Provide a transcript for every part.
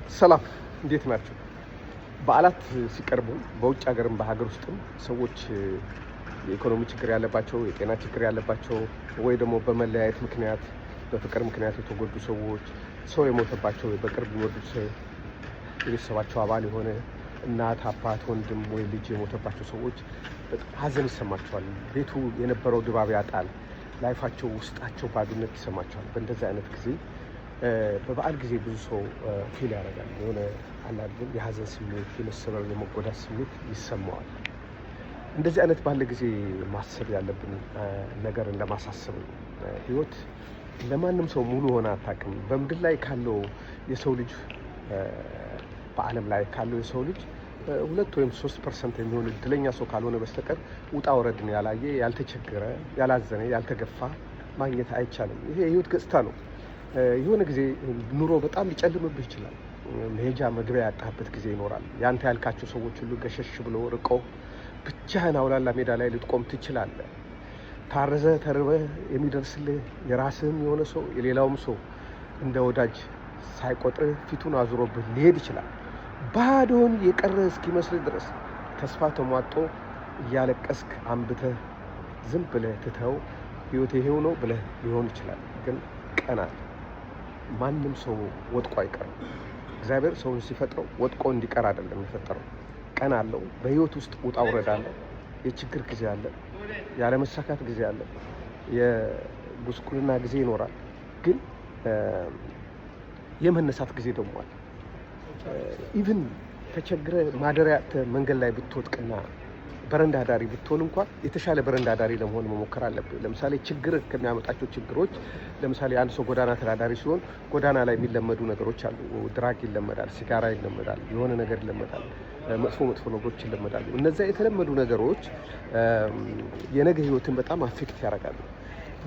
ሰላም እንዴት ናቸው? በዓላት ሲቀርቡ በውጭ ሀገርም በሀገር ውስጥም ሰዎች የኢኮኖሚ ችግር ያለባቸው፣ የጤና ችግር ያለባቸው ወይ ደግሞ በመለያየት ምክንያት በፍቅር ምክንያት የተጎዱ ሰዎች፣ ሰው የሞተባቸው በቅርብ የሚወዱት ሰው የቤተሰባቸው አባል የሆነ እናት፣ አባት፣ ወንድም ወይ ልጅ የሞተባቸው ሰዎች ሀዘን ይሰማቸዋል። ቤቱ የነበረው ድባብ ያጣል። ላይፋቸው ውስጣቸው ባዶነት ይሰማቸዋል። በእንደዚህ አይነት ጊዜ በበዓል ጊዜ ብዙ ሰው ፊል ያደርጋል። የሆነ አላድን የሀዘን ስሜት፣ የመሰበር፣ የመጎዳት ስሜት ይሰማዋል። እንደዚህ አይነት ባለ ጊዜ ማሰብ ያለብን ነገርን ለማሳሰብ ነው። ህይወት ለማንም ሰው ሙሉ ሆነ አታውቅም። በምድር ላይ ካለው የሰው ልጅ በዓለም ላይ ካለው የሰው ልጅ 2 ወይም 3% የሚሆን እድለኛ ሰው ካልሆነ በስተቀር ውጣ ወረድን ያላየ፣ ያልተቸገረ፣ ያላዘነ፣ ያልተገፋ ማግኘት አይቻልም። ይሄ የህይወት ገጽታ ነው። የሆነ ጊዜ ኑሮ በጣም ሊጨልምብህ ይችላል። መሄጃ መግቢያ ያጣበት ጊዜ ይኖራል። ያንተ ያልካቸው ሰዎች ሁሉ ገሸሽ ብሎ ርቆ ብቻህን አውላላ ሜዳ ላይ ልትቆም ትችላለህ። ታርዘ ተርበ የሚደርስልህ የራስህም የሆነ ሰው የሌላውም ሰው እንደ ወዳጅ ሳይቆጥርህ ፊቱን አዙሮብህ ሊሄድ ይችላል። ባዶን የቀረ እስኪመስል ድረስ ተስፋ ተሟጦ እያለቀስክ አንብተህ ዝም ብለህ ትተው ህይወት ይሄው ነው ብለህ ሊሆን ይችላል። ግን ቀና ማንም ሰው ወድቆ አይቀርም። እግዚአብሔር ሰውን ሲፈጥረው ወድቆ እንዲቀር አይደለም የፈጠረው። ቀን አለው። በህይወት ውስጥ ውጣ ውረድ አለ። የችግር ጊዜ አለ። ያለመሳካት ጊዜ አለ። የጉስቁልና ጊዜ ይኖራል። ግን የመነሳት ጊዜ ደግሞ አለ። ኢቭን ተቸግረ ማደሪያ መንገድ ላይ ብትወድቅና በረንዳ ዳሪ ብትሆን እንኳን የተሻለ በረንዳ ዳሪ ለመሆን መሞከር አለብህ። ለምሳሌ ችግር ከሚያመጣቸው ችግሮች ለምሳሌ አንድ ሰው ጎዳና ተዳዳሪ ሲሆን ጎዳና ላይ የሚለመዱ ነገሮች አሉ። ድራግ ይለመዳል፣ ሲጋራ ይለመዳል፣ የሆነ ነገር ይለመዳል፣ መጥፎ ነገሮች ይለመዳሉ። እነዚያ የተለመዱ ነገሮች የነገ ህይወትን በጣም አፌክት ያደርጋሉ።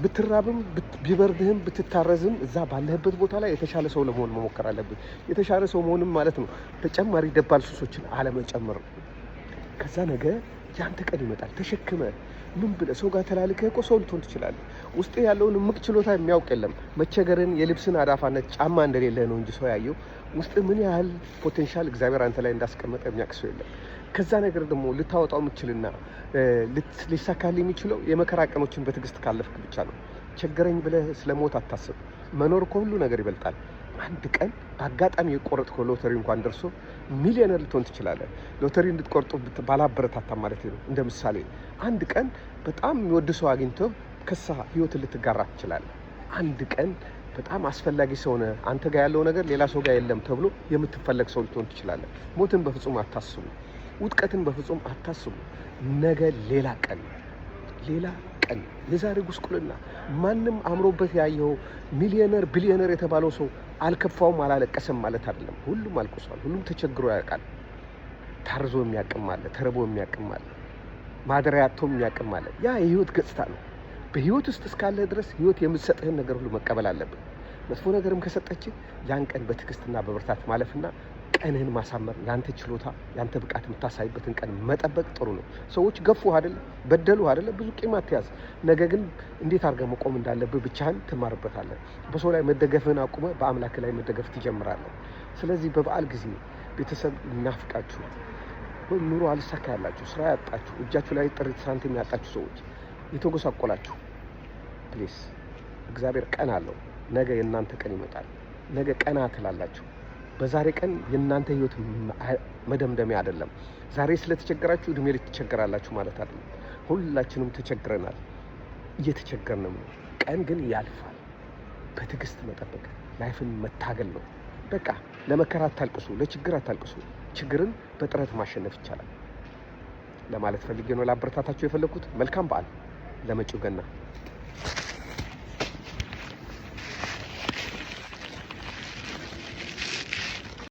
ብትራብም ቢበርድህም ብትታረዝም እዛ ባለህበት ቦታ ላይ የተሻለ ሰው ለመሆን መሞከር አለብህ። የተሻለ ሰው መሆንም ማለት ነው ተጨማሪ ደባል ሱሶችን አለመጨመር። ከዛ ነገ ያንተ ቀን ይመጣል። ተሸክመ ምን ብለህ ሰው ጋር ተላልከህ እኮ ሰው ልትሆን ትችላለህ። ውስጥ ያለውን እምቅ ችሎታ የሚያውቅ የለም። መቸገርን፣ የልብስን አዳፋነት፣ ጫማ እንደሌለ ነው እንጂ ሰው ያየው ውስጥ ምን ያህል ፖቴንሻል እግዚአብሔር አንተ ላይ እንዳስቀመጠ የሚያውቅ ሰው የለም። ከዛ ነገር ደግሞ ልታወጣው የምችልና ሊሳካልህ የሚችለው የመከራ ቀኖችን በትዕግስት ካለፍክ ብቻ ነው። ቸገረኝ ብለህ ስለሞት አታስብ። መኖር ከሁሉ ነገር ይበልጣል። አንድ ቀን በአጋጣሚ የቆረጥከው ሎተሪ እንኳን ደርሶ ሚሊዮነር ልትሆን ትችላለህ። ሎተሪ እንድትቆርጡ ባላበረታታ ማለት ነው። እንደ ምሳሌ አንድ ቀን በጣም የሚወድ ሰው አግኝቶ ከሳ ህይወትን ልትጋራ ትችላለህ። አንድ ቀን በጣም አስፈላጊ ሰው ነህ፣ አንተ ጋር ያለው ነገር ሌላ ሰው ጋር የለም ተብሎ የምትፈለግ ሰው ልትሆን ትችላለህ። ሞትን በፍጹም አታስቡ። ውድቀትን በፍጹም አታስቡ። ነገ ሌላ ቀን የዛሬ ጉስቁልና ማንም አምሮበት ያየው ሚሊዮነር ቢሊዮነር የተባለው ሰው አልከፋውም አላለቀሰም ማለት አይደለም። ሁሉም አልቅሷል። ሁሉም ተቸግሮ ያውቃል። ታርዞ የሚያቅም አለ፣ ተርቦ የሚያቅም አለ፣ ማደሪያ አጥቶ የሚያቅም አለ። ያ የህይወት ገጽታ ነው። በህይወት ውስጥ እስካለ ድረስ ህይወት የምትሰጥህን ነገር ሁሉ መቀበል አለብን። መጥፎ ነገርም ከሰጠች ያን ቀን በትዕግስትና በብርታት ማለፍና ቀንህን ማሳመር፣ ያንተ ችሎታ ያንተ ብቃት የምታሳይበትን ቀን መጠበቅ ጥሩ ነው። ሰዎች ገፉ አይደለ፣ በደሉ አይደለ፣ ብዙ ቂም አትያዝ። ነገ ግን እንዴት አድርገህ መቆም እንዳለብህ ብቻህን ትማርበታለህ። በሰው ላይ መደገፍህን አቁመህ በአምላክ ላይ መደገፍ ትጀምራለህ። ስለዚህ በበዓል ጊዜ ቤተሰብ እናፍቃችሁ፣ ኑሮ አልሳካ ያላችሁ፣ ስራ ያጣችሁ፣ እጃችሁ ላይ ጥሪት ሳንቲም ያጣችሁ ሰዎች፣ የተጎሳቆላችሁ ፕሊስ፣ እግዚአብሔር ቀን አለው። ነገ የእናንተ ቀን ይመጣል። ነገ ቀና ትላላችሁ። በዛሬ ቀን የእናንተ ህይወት መደምደሚያ አይደለም። ዛሬ ስለተቸገራችሁ እድሜ ልትቸገራላችሁ ማለት አይደለም። ሁላችንም ተቸግረናል፣ እየተቸገርንም ነው። ቀን ግን ያልፋል። በትዕግስት መጠበቅ ላይፍን መታገል ነው። በቃ ለመከራ አታልቅሱ፣ ለችግር አታልቅሱ። ችግርን በጥረት ማሸነፍ ይቻላል ለማለት ፈልጌ ነው። ላበረታታችሁ የፈለኩት። መልካም በዓል ለመጪው ገና።